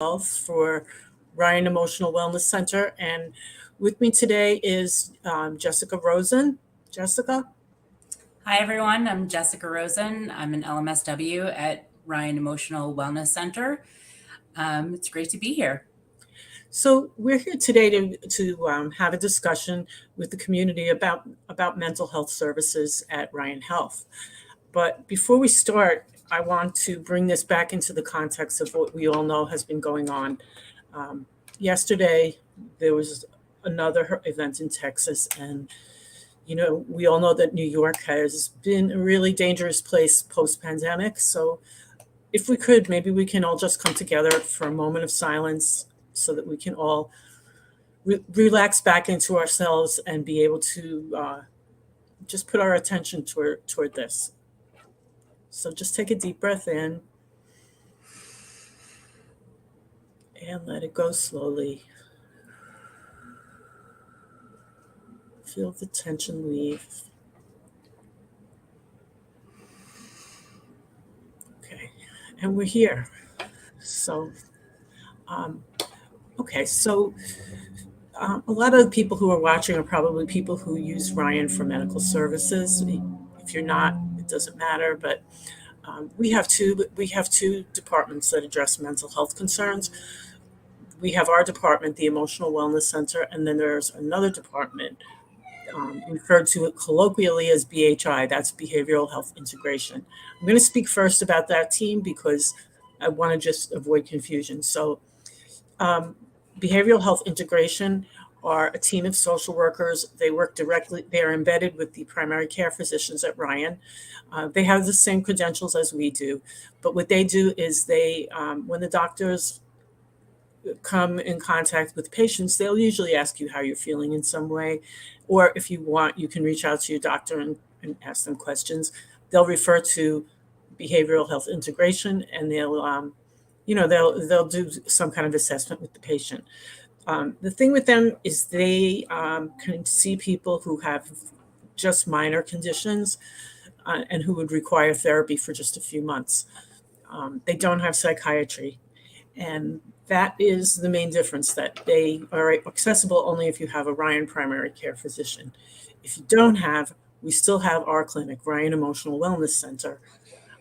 Health for Ryan Emotional Wellness Center. And with me today is Jessica Rosen. Jessica? Hi, everyone. I'm Jessica Rosen. I'm an LMSW at Ryan Emotional Wellness Center. It's great to be here. So we're here today to have a discussion with the community about mental health services at Ryan Health. But before we start, I want to bring this back into the context of what we all know has been going on. Um, Yesterday, there was another event in Texas, and we all know that New York has been a really dangerous place post-pandemic. So if we could, maybe we can all just come together for a moment of silence so that we can all relax back into ourselves and be able to just put our attention toward this. So just take a deep breath in and let it go slowly. Feel the tension leave. Okay, and we're here. So, um, okay, so a lot of the people who are watching are probably people who use Ryan for medical services. If you're not, it doesn't matter. But we have two departments that address mental health concerns. We have our department, the Emotional Wellness Center, and then there's another department referred to colloquially as BHI. That's Behavioral Health Integration. I'm going to speak first about that team because I want to just avoid confusion. So um, Behavioral Health Integration are a team of social workers. They work directly, they are embedded with the primary care physicians at Ryan. They have the same credentials as we do, but what they do is when the doctors come in contact with patients, they'll usually ask you how you're feeling in some way, or if you want, you can reach out to your doctor and ask them questions. They'll refer to behavioral health integration, and they'll do some kind of assessment with the patient. The thing with them is they can see people who have just minor conditions and who would require therapy for just a few months. They don't have psychiatry. And that is the main difference, that they are accessible only if you have a Ryan primary care physician. If you don't have, we still have our clinic, Ryan Emotional Wellness Center,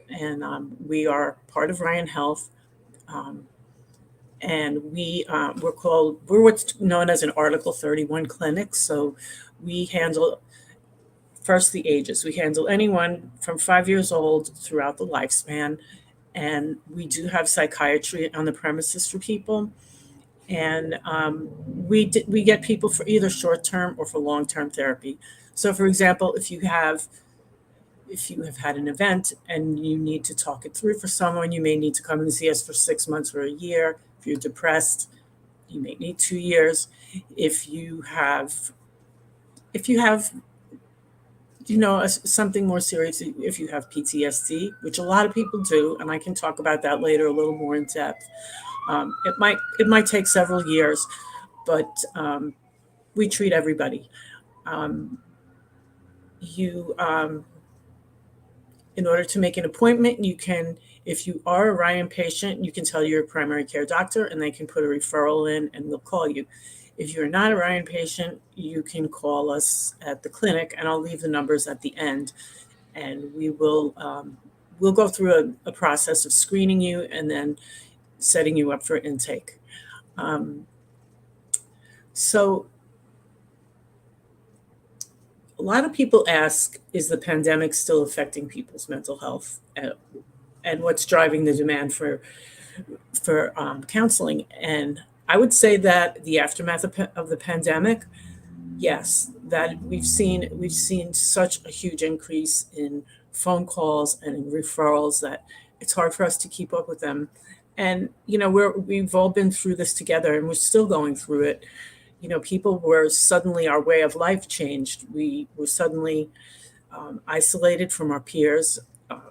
and we are part of Ryan Health. Um, and we're what's known as an Article 31 clinic. So we handle first the ages. We handle anyone from 5 years old throughout the lifespan, and we do have psychiatry on the premises for people. And we get people for either short term or for long term therapy. So, for example, if you have had an event and you need to talk it through for someone, you may need to come and see us for 6 months or a year. If you're depressed, you may need 2 years. If you have if you have something more serious, if you have PTSD, which a lot of people do, and I can talk about that later a little more in depth. It might take several years, but we treat everybody. Um, you In order to make an appointment, you can, if you are a Ryan patient, you can tell your primary care doctor, and they can put a referral in, and we'll call you. If you're not a Ryan patient, you can call us at the clinic, and I'll leave the numbers at the end, and we'll go through a process of screening you and then setting you up for intake. Um, so a lot of people ask, is the pandemic still affecting people's mental health? And what's driving the demand for counseling? And I would say that the aftermath of the pandemic, yes, that we've seen such a huge increase in phone calls and in referrals that it's hard for us to keep up with them. And we've all been through this together, and we're still going through it. People were suddenly, our way of life changed. We were suddenly isolated from our peers.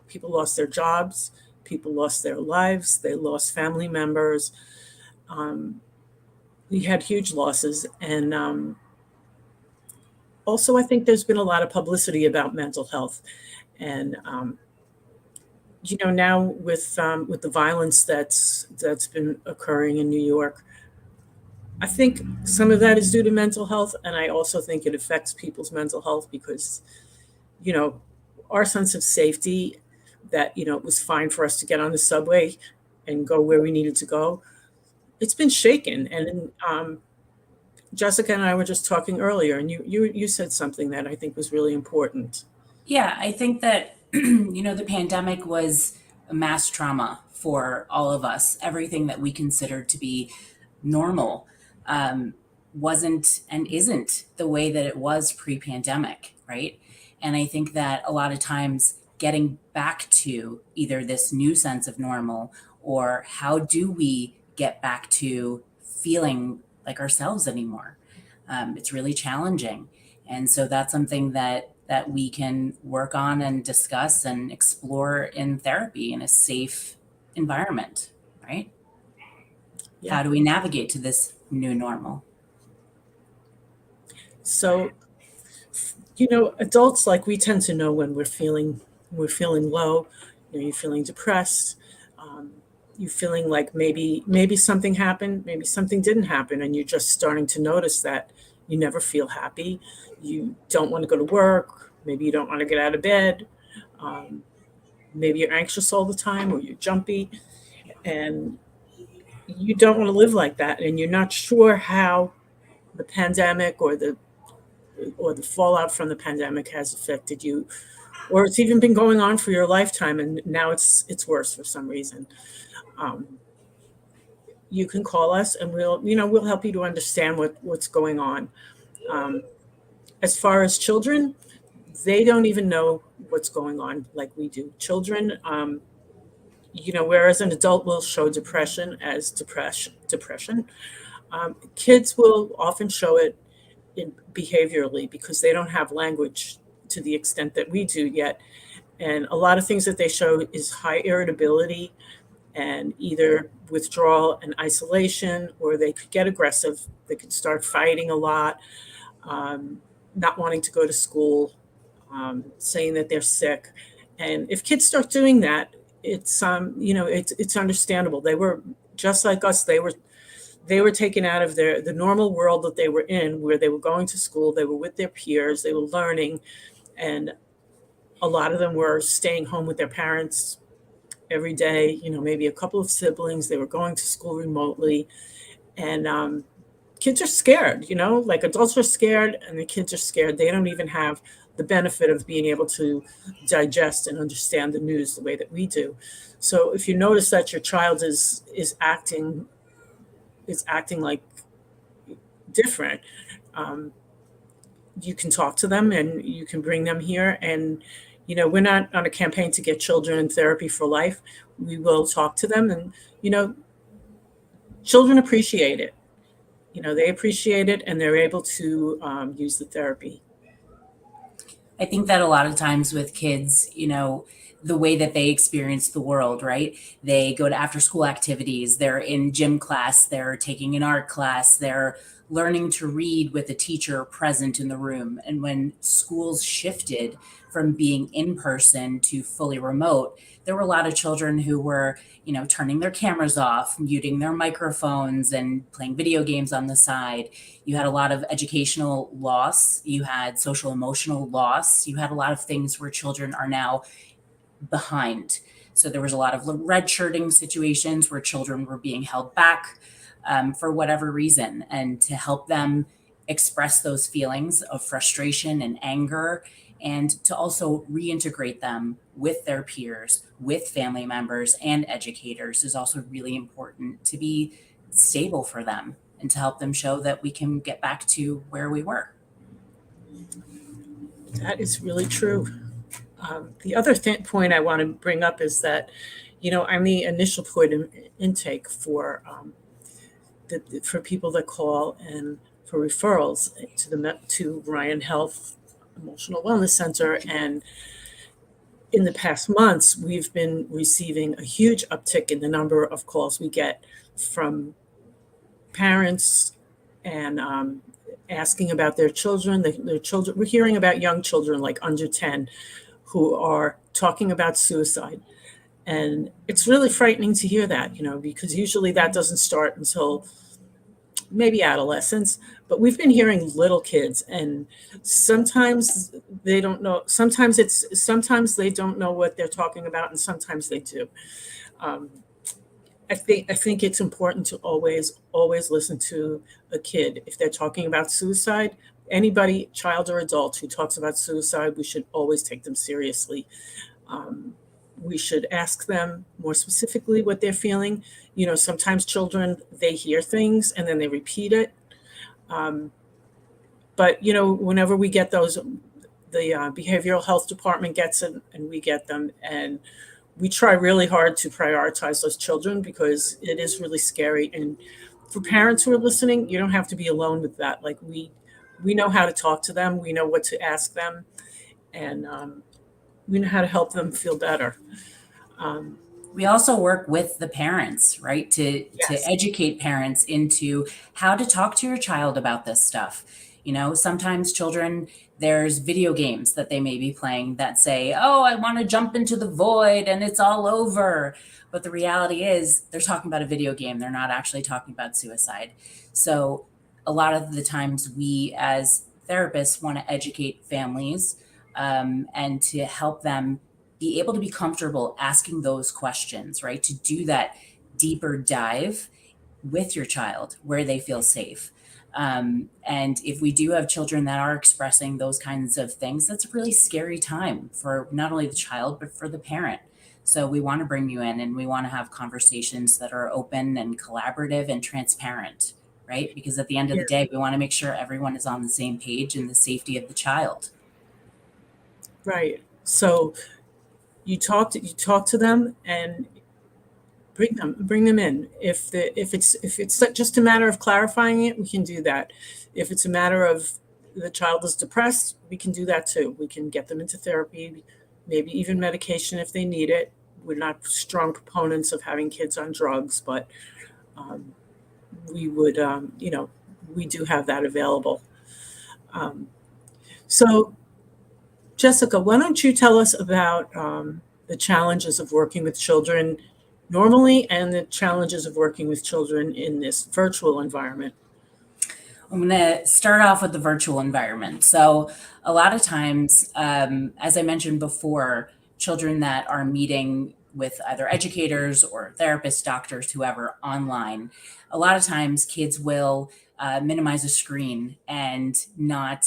People lost their jobs. People lost their lives. They lost family members. Um, we had huge losses, and also I think there's been a lot of publicity about mental health, and Now with the violence that's been occurring in New York, I think some of that is due to mental health, and I also think it affects people's mental health because you know our sense of safety, that it was fine for us to get on the subway and go where we needed to go. It's been shaken, and Jessica and I were just talking earlier, and you said something that I think was really important. Yeah, I think that, the pandemic was a mass trauma for all of us. Everything that we considered to be normal um, wasn't and isn't the way that it was pre pandemic, right? And I think that a lot of times getting back to either this new sense of normal, or how do we get back to feeling like ourselves anymore? It's really challenging. And so that's something that we can work on and discuss and explore in therapy in a safe environment, right? Yeah. How do we navigate to this new normal? So, adults, like, we tend to know when we're feeling low. You're feeling depressed. Um, you're feeling like maybe something happened, maybe something didn't happen, and you're just starting to notice that you never feel happy. You don't want to go to work. Maybe you don't want to get out of bed. Um, Maybe you're anxious all the time, or you're jumpy, and you don't want to live like that. And you're not sure how the pandemic or the fallout from the pandemic has affected you, or it's even been going on for your lifetime, and now it's worse for some reason. Um, you can call us, and we'll help you to understand what's going on. Um, as far as children, they don't even know what's going on like we do. Children, whereas an adult will show depression as depression, kids will often show it behaviorally because they don't have language to the extent that we do yet. And a lot of things that they show is high irritability and either withdrawal and isolation, or they could get aggressive. They could start fighting a lot, um, not wanting to go to school, saying that they're sick. And if kids start doing that, it's understandable. They were just like us. They were taken out of the normal world that they were in, where they were going to school, they were with their peers, they were learning, and a lot of them were staying home with their parents every day. Maybe a couple of siblings. They were going to school remotely, and kids are scared. Like adults are scared, and the kids are scared. They don't even have the benefit of being able to digest and understand the news the way that we do. So if you notice that your child is acting like different, um, you can talk to them and you can bring them here. And we're not on a campaign to get children in therapy for life. We will talk to them, and children appreciate it. They appreciate it, and they're able to use the therapy. I think that a lot of times with kids, the way that they experience the world, right? They go to after school activities, they're in gym class, they're taking an art class, they're learning to read with a teacher present in the room. And when schools shifted from being in person to fully remote, there were a lot of children who were, turning their cameras off, muting their microphones, and playing video games on the side. You had a lot of educational loss, you had social emotional loss, you had a lot of things where children are now behind. So there was a lot of red shirting situations where children were being held back for whatever reason, and to help them express those feelings of frustration and anger, and to also reintegrate them with their peers, with family members and educators, is also really important to be stable for them and to help them show that we can get back to where we were. That is really true. The other point I want to bring up is that, I'm the initial point of intake for people that call and for referrals to Ryan Health Emotional Wellness Center. And in the past months, we've been receiving a huge uptick in the number of calls we get from parents, and asking about their children. Their children. We're hearing about young children like under 10 who are talking about suicide. And it's really frightening to hear that, because usually that doesn't start until maybe adolescence, but we've been hearing little kids, and sometimes they don't know. Sometimes they don't know what they're talking about, and sometimes they do. Um, I think it's important to always listen to a kid if they're talking about suicide. Anybody, child or adult, who talks about suicide, we should always take them seriously. Um, we should ask them more specifically what they're feeling. Sometimes children, they hear things and then they repeat it. Um, but whenever we get those, the behavioral health department gets it, and we get them, and we try really hard to prioritize those children because it is really scary. And for parents who are listening, you don't have to be alone with that. Like we know how to talk to them, we know what to ask them, and we know how to help them feel better. Um, We also work with the parents, right, to yes, educate parents into how to talk to your child about this stuff. Sometimes children, there's video games that they may be playing that say, "Oh, I want to jump into the void and it's all over." But the reality is they're talking about a video game. They're not actually talking about suicide. So a lot of the times we as therapists want to educate families, and to help them be able to be comfortable asking those questions, right? To do that deeper dive with your child where they feel safe. And if we do have children that are expressing those kinds of things, that's a really scary time for not only the child, but for the parent. So we want to bring you in and we want to have conversations that are open and collaborative and transparent, right? Because at the end of yeah, the day, we want to make sure everyone is on the same page in the safety of the child. right. So you talk to them and bring them in. If it's just a matter of clarifying it, we can do that. If it's a matter of the child is depressed, we can do that too. We can get them into therapy, maybe even medication if they need it. We're not strong proponents of having kids on drugs, but um, we would, we do have that available. Um, so, Jessica, why don't you tell us about the challenges of working with children normally and the challenges of working with children in this virtual environment? I'm going to start off with the virtual environment. So, a lot of times, as I mentioned before, children that are meeting with either educators or therapists, doctors, whoever online, a lot of times kids will minimize a screen and not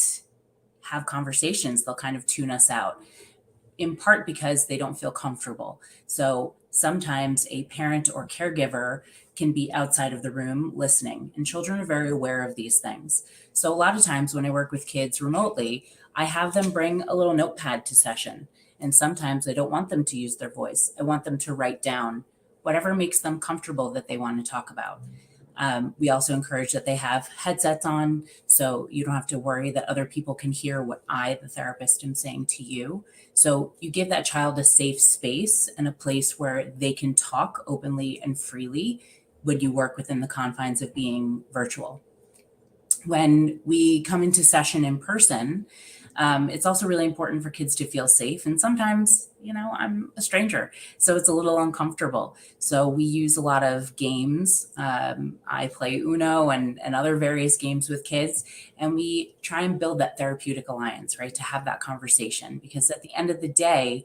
have conversations. They'll kind of tune us out in part because they don't feel comfortable. So sometimes a parent or caregiver can be outside of the room listening, and children are very aware of these things. So a lot of times when I work with kids remotely, I have them bring a little notepad to session. And sometimes I don't want them to use their voice. I want them to write down whatever makes them comfortable that they want to talk about. We also encourage that they have headsets on so you don't have to worry that other people can hear what I, the therapist, am saying to you. So you give that child a safe space and a place where they can talk openly and freely when you work within the confines of being virtual. When we come into session in person, it's also really important for kids to feel safe. And sometimes, I'm a stranger, so it's a little uncomfortable. So we use a lot of games. I play Uno and other various games with kids, and we try and build that therapeutic alliance, right? To have that conversation, because at the end of the day,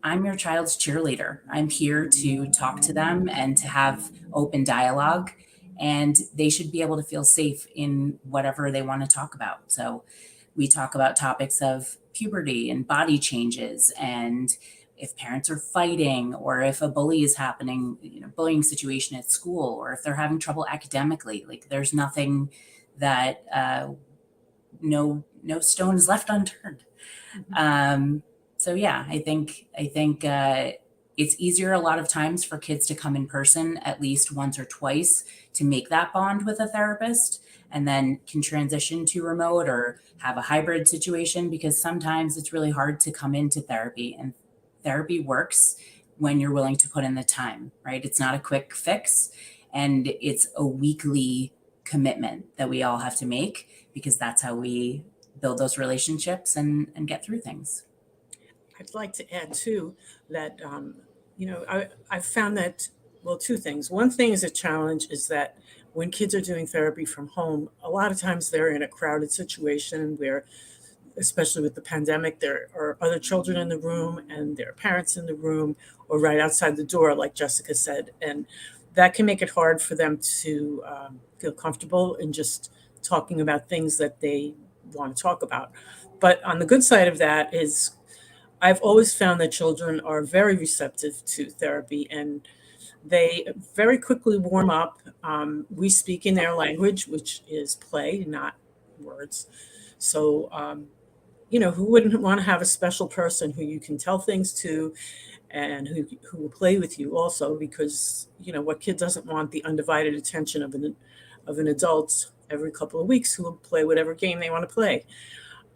I'm your child's cheerleader. I'm here to talk to them and to have open dialogue, and they should be able to feel safe in whatever they want to talk about. So we talk about topics of puberty and body changes, and if parents are fighting, or if a bully is happening, bullying situation at school, or if they're having trouble academically. Like, there's nothing that no stone is left unturned. Um, so yeah, I think it's easier a lot of times for kids to come in person at least once or twice to make that bond with a therapist, and then can transition to remote or have a hybrid situation, because sometimes it's really hard to come into therapy, and therapy works when you're willing to put in the time, right? It's not a quick fix, and it's a weekly commitment that we all have to make, because that's how we build those relationships and get through things. I'd like to add too that I've found that, well, two things. One thing is a challenge is that when kids are doing therapy from home, a lot of times they're in a crowded situation where, especially with the pandemic, there are other children in the room and there are parents in the room or right outside the door, like Jessica said. And that can make it hard for them to feel comfortable in just talking about things that they want to talk about. But on the good side of that is I've always found that children are very receptive to therapy and they very quickly warm up. We speak in their language, which is play, not words. So, who wouldn't want to have a special person who you can tell things to and who will play with you also? Because, what kid doesn't want the undivided attention of an adult every couple of weeks who will play whatever game they want to play?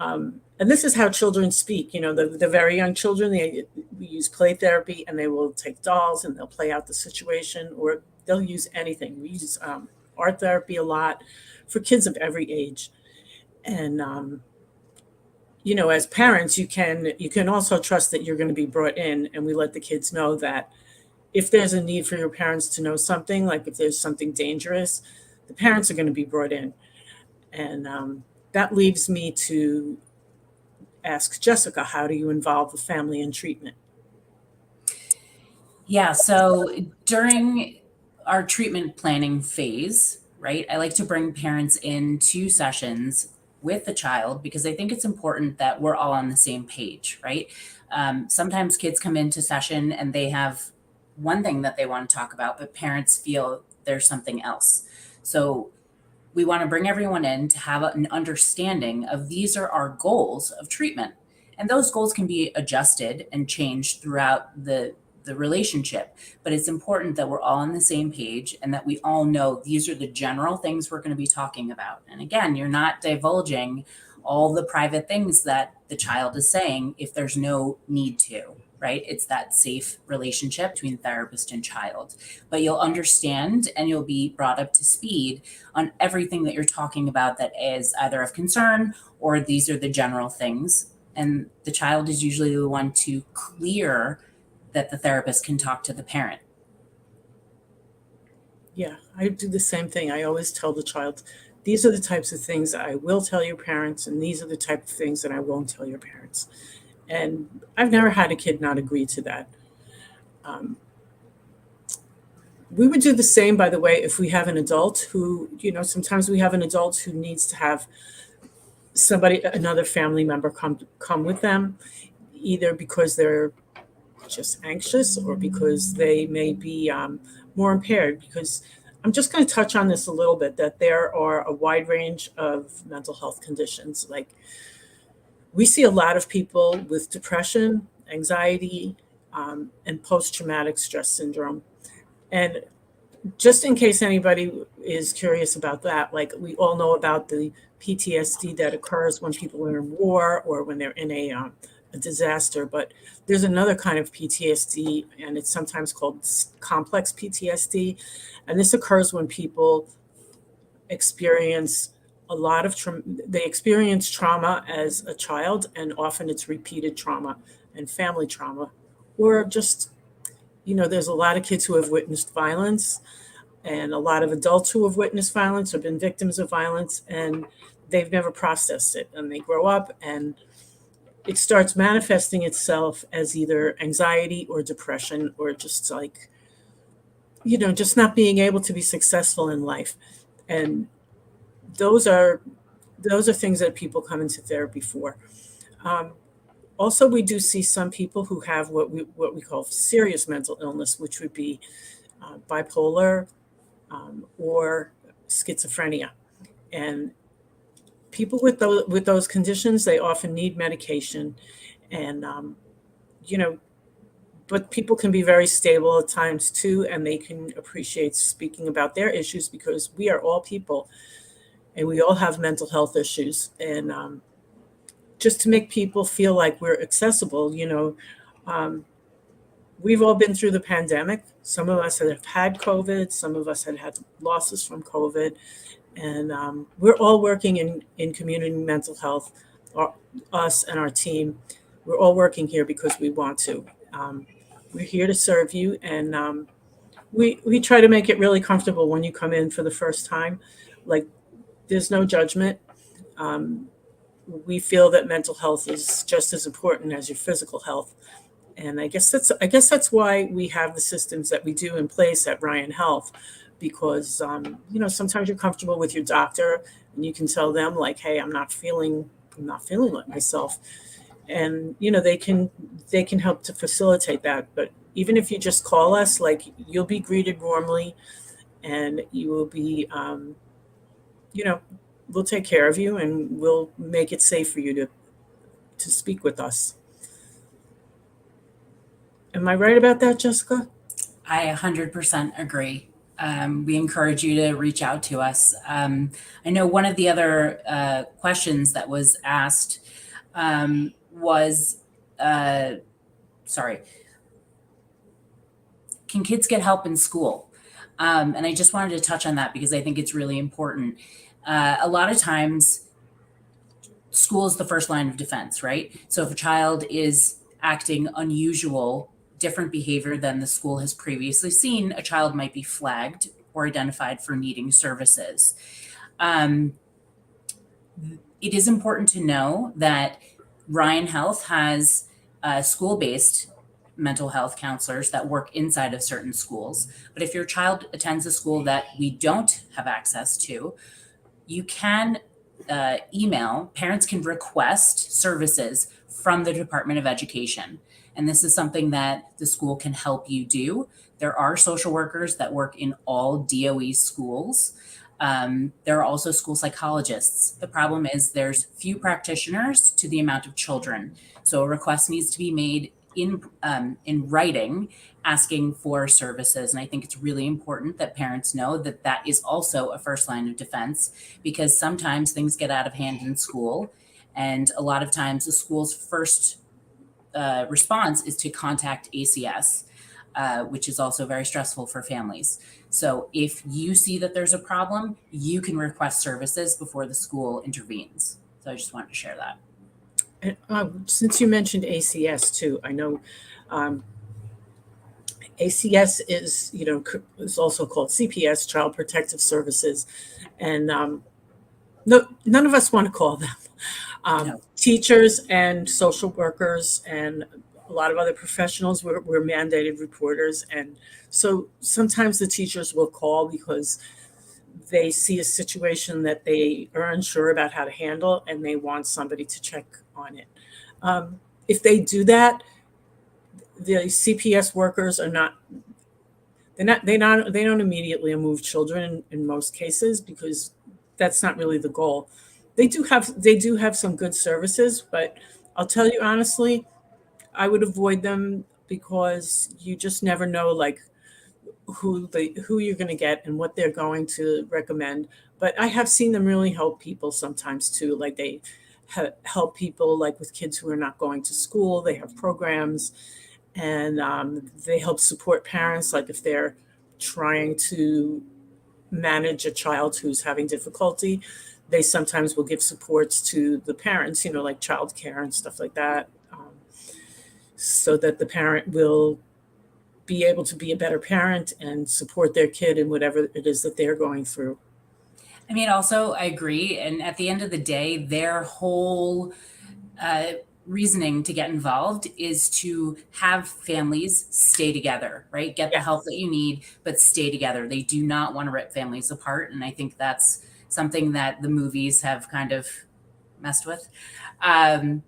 And this is how children speak. The very young children, we use play therapy and they will take dolls and they'll play out the situation or they'll use anything. We use art therapy a lot for kids of every age. And, as parents, you can also trust that you're going to be brought in and we let the kids know that if there's a need for your parents to know something, like if there's something dangerous, the parents are going to be brought in. And that leaves me to ask Jessica, how do you involve the family in treatment? Yeah, so during our treatment planning phase, right, I like to bring parents into sessions with the child because I think it's important that we're all on the same page, right? Sometimes kids come into session and they have one thing that they want to talk about, but parents feel there's something else. So we want to bring everyone in to have an understanding of these are our goals of treatment. And those goals can be adjusted and changed throughout the relationship. But it's important that we're all on the same page and that we all know these are the general things we're going to be talking about. And again, you're not divulging all the private things that the child is saying if there's no need to, right? It's that safe relationship between therapist and child. But you'll understand and you'll be brought up to speed on everything that you're talking about that is either of concern or these are the general things. And the child is usually the one to clear that the therapist can talk to the parent. Yeah, I do the same thing. I always tell the child, these are the types of things I will tell your parents, and these are the type of things that I won't tell your parents. And I've never had a kid not agree to that. Um, we would do the same, by the way, if we have an adult who, sometimes we have an adult who needs to have another family member come with them, either because they're just anxious or because they may be more impaired. Because I'm just going to touch on this a little bit that there are a wide range of mental health conditions. Like we see a lot of people with depression, anxiety, and post traumatic stress syndrome. And just in case anybody is curious about that, like we all know about the PTSD that occurs when people are in war or when they're in a disaster, but there's another kind of PTSD, and it's sometimes called complex PTSD. And this occurs when people experience they experience trauma as a child, and often it's repeated trauma and family trauma, or just, there's a lot of kids who have witnessed violence and a lot of adults who have witnessed violence or been victims of violence, and they've never processed it. And they grow up and it starts manifesting itself as either anxiety or depression or just like, just not being able to be successful in life. And those are things that people come into therapy for. Um, Also, we do see some people who have what we call serious mental illness, which would be bipolar or schizophrenia. And people with those conditions, they often need medication, and you know, but people can be very stable at times too, and they can appreciate speaking about their issues because we are all people, and we all have mental health issues, and just to make people feel like we're accessible, um, we've all been through the pandemic. Some of us have had COVID. Some of us had losses from COVID. And we're all working in community mental health, our, us and our team. We're all working here because we want to. We're here to serve you, and we try to make it really comfortable when you come in for the first time. Like, there's no judgment. Um, we feel that mental health is just as important as your physical health, and I guess that's why we have the systems that we do in place at Ryan Health, because sometimes you're comfortable with your doctor, and you can tell them like, hey, I'm not feeling like myself, and they can help to facilitate that. But even if you just call us, like, you'll be greeted warmly, and you will be you know we'll take care of you, and we'll make it safe for you to speak with us. Am I right about that, Jessica? I 100% agree. We encourage you to reach out to us. I know one of the other questions that was asked was sorry, can kids get help in school? And I just wanted to touch on that because I think it's really important. A lot of times, school is the first line of defense, right? So if a child is acting unusual, different behavior than the school has previously seen, a child might be flagged or identified for needing services. Um, it is important to know that Ryan Health has school based mental health counselors that work inside of certain schools. But if your child attends a school that we don't have access to, you can email, parents can request services from the Department of Education. And this is something that the school can help you do. There are social workers that work in all DOE schools. There are also school psychologists. The problem is there's few practitioners to the amount of children. So a request needs to be made in writing asking for services. And I think it's really important that parents know that that is also a first line of defense, because sometimes things get out of hand in school. And a lot of times the school's first response is to contact ACS, which is also very stressful for families. So if you see that there's a problem, you can request services before the school intervenes. So I just wanted to share that. And, since you mentioned ACS too, I know um, ACS is also called CPS, Child Protective Services, and no, none of us want to call them. No. Teachers and social workers and a lot of other professionals were mandated reporters, and so sometimes the teachers will call because they see a situation that they are unsure about how to handle, and they want somebody to check on it. If they do that, the CPS workers are not they don't immediately move children in most cases, because that's not really the goal. They do have some good services, but I'll tell you honestly, I would avoid them, because you just never know, like, who you're going to get and what they're going to recommend. But I have seen them really help people sometimes too. Like, they help people, like, with kids who are not going to school. They have programs, and they help support parents, like, if they're trying to manage a child who's having difficulty. They sometimes will give supports to the parents, like childcare and stuff like that, so that the parent will be able to be a better parent and support their kid in whatever it is that they're going through. I mean, also, I agree. And at the end of the day, their whole uh, reasoning to get involved is to have families stay together, right? Get the help Yes. that you need, but stay together. They do not want to rip families apart. And I think that's something that the movies have kind of messed with. Um,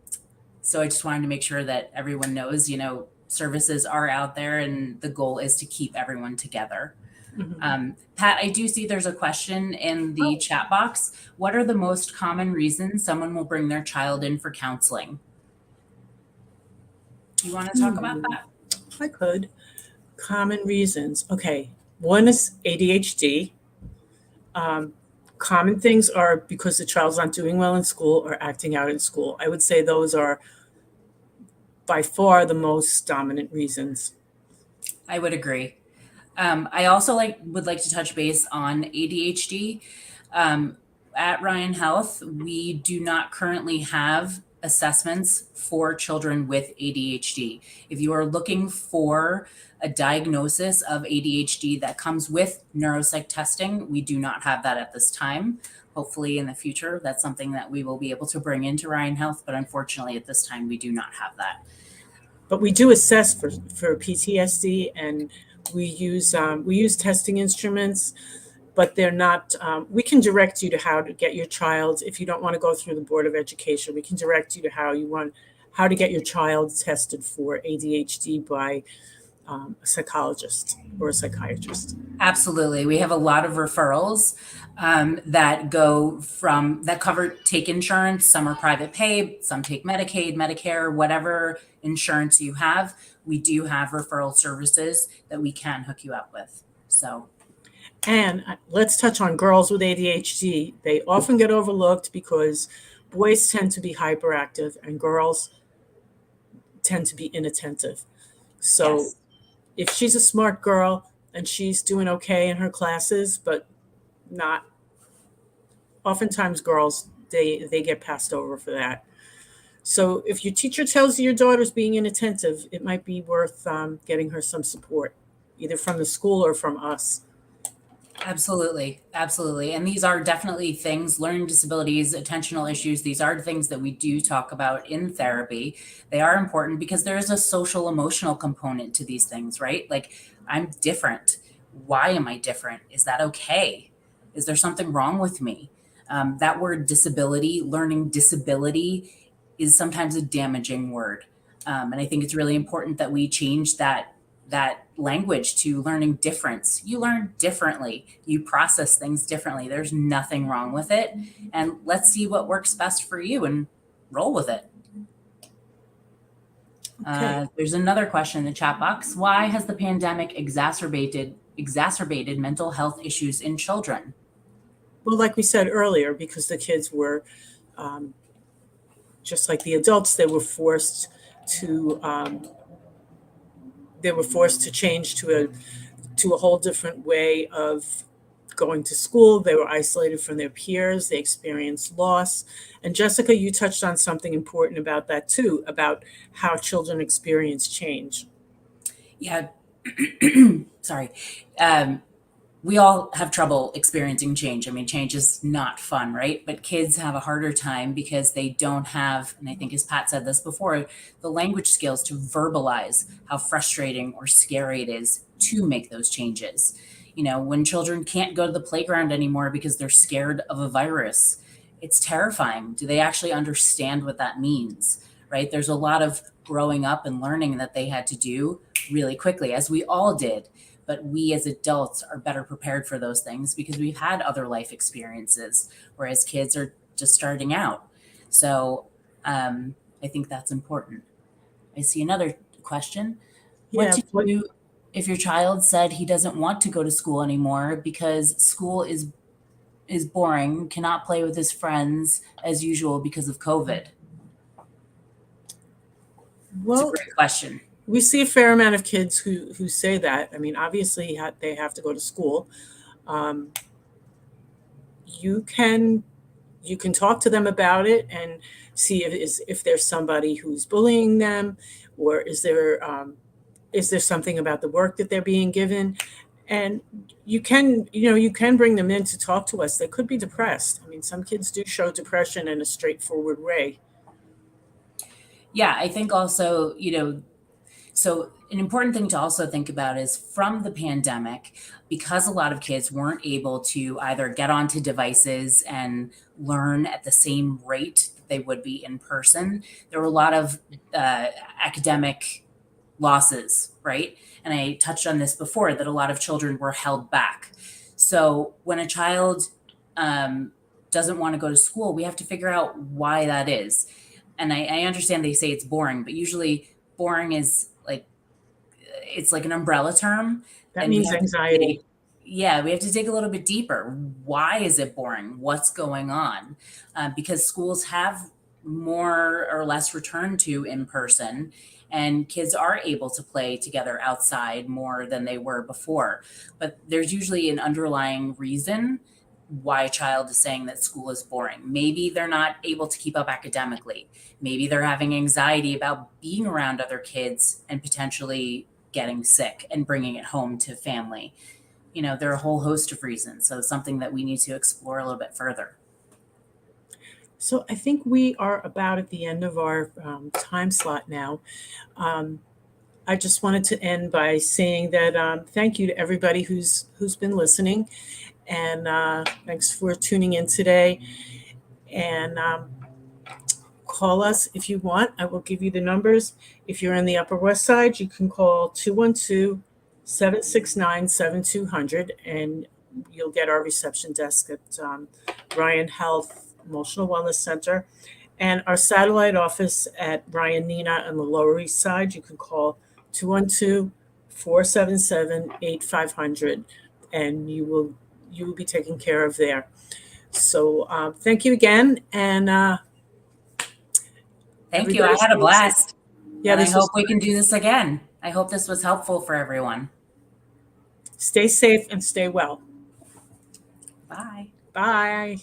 so I just wanted to make sure that everyone knows, services are out there and the goal is to keep everyone together. Mhm. Pat, I do see there's a question in the Oh, chat box. What are the most common reasons someone will bring their child in for counseling? You want to talk about hmm. that? I could. Common reasons. Okay. One is ADHD. Um, Common things are because the child's not doing well in school or acting out in school. I would say those are by far the most dominant reasons. I would agree. I also would like to touch base on ADHD. Um, at Ryan Health, we do not currently have assessments for children with ADHD. If you are looking for a diagnosis of ADHD that comes with neuropsych testing, we do not have that at this time. Hopefully in the future, that's something that we will be able to bring into Ryan Health, but unfortunately at this time, we do not have that. But we do assess for PTSD, and we use testing instruments, but they're not. We can direct you to how to get your child if you don't want to go through the Board of Education. We can direct you to how to get your child tested for ADHD by a psychologist or a psychiatrist. Absolutely. We have a lot of referrals that cover take insurance. Some are private pay, some take Medicaid, Medicare, whatever insurance you have. We do have referral services that we can hook you up with. So, And let's touch on girls with ADHD. They often get overlooked because boys tend to be hyperactive and girls tend to be inattentive. So yes. if she's a smart girl and she's doing okay in her classes, but not, oftentimes girls, they get passed over for that. So if your teacher tells you your daughter's being inattentive, it might be worth getting her some support, either from the school or from us. Absolutely. Absolutely. And these are definitely things, learning disabilities, attentional issues, these are things that we do talk about in therapy. They are important because there is a social emotional component to these things, right? Like, I'm different. Why am I different? Is that okay? Is there something wrong with me? That word disability, learning disability, is sometimes a damaging word. And I think it's really important that we change that language to learning difference. You learn differently. You process things differently. There's nothing wrong with it. And let's see what works best for you and roll with it. Okay. There's another question in the chat box. Why has the pandemic exacerbated mental health issues in children? Well, like we said earlier, because the kids were um, just like the adults, to they were forced to change to a whole different way of going to school. They were isolated from their peers. They experienced loss. And Jessica, you touched on something important about that too, about how children experience change. Yeah. Sorry. Um, we all have trouble experiencing change. I mean, change is not fun, right? But kids have a harder time because they don't have, and I think as Pat said this before, the language skills to verbalize how frustrating or scary it is to make those changes. You know, when children can't go to the playground anymore because they're scared of a virus, it's terrifying. Do they actually understand what that means? Right? There's a lot of growing up and learning that they had to do really quickly, as we all did, but we as adults are better prepared for those things because we've had other life experiences, whereas kids are just starting out. So I think that's important. I see another question. What Yeah, to but do if your child said he doesn't want to go to school anymore because school is boring, cannot play with his friends as usual because of COVID? It's a well, great question. we see a fair amount of kids who say that. I mean, obviously they have to go to school. Um, you can you can talk to them about it and see if there's somebody who's bullying them, or is there something about the work that they're being given. And you can bring them in to talk to us. They could be depressed. I mean, some kids do show depression in a straightforward way. Yeah, I think also, so an important thing to also think about is from the pandemic, because a lot of kids weren't able to either get onto devices and learn at the same rate that they would be in person, there were a lot of academic losses, right? And I touched on this before that a lot of children were held back. So when a child um, doesn't want to go to school, we have to figure out why that is. And I understand they say it's boring, but usually boring is like, it's like an umbrella term, That and we means have to anxiety. dig. Yeah, we have to dig a little bit deeper. Why is it boring? What's going on? Because schools have more or less returned to in person, and kids are able to play together outside more than they were before. But there's usually an underlying reason why a child is saying that school is boring. Maybe they're not able to keep up academically. Maybe they're having anxiety about being around other kids and potentially getting sick and bringing it home to family. There are a whole host of reasons. So it's something that we need to explore a little bit further. So I think we are about at the end of our time slot now. Um, I just wanted to end by saying that thank you to everybody who's been listening, and thanks for tuning in today. And call us if you want. I will give you the numbers. If you're in the Upper West Side, you can call 212-769-7200, and you'll get our reception desk at Ryan Health Emotional Wellness Center. And our satellite office at Ryan Nina on the Lower East Side, you can call 212-477-8500, and you will be taken care of there. So thank you again, and Thank you. I everybody had a stay safe. blast. Yeah, And I this was hope we can do this again. I hope this was helpful for everyone. Stay safe and stay well. Bye. Bye.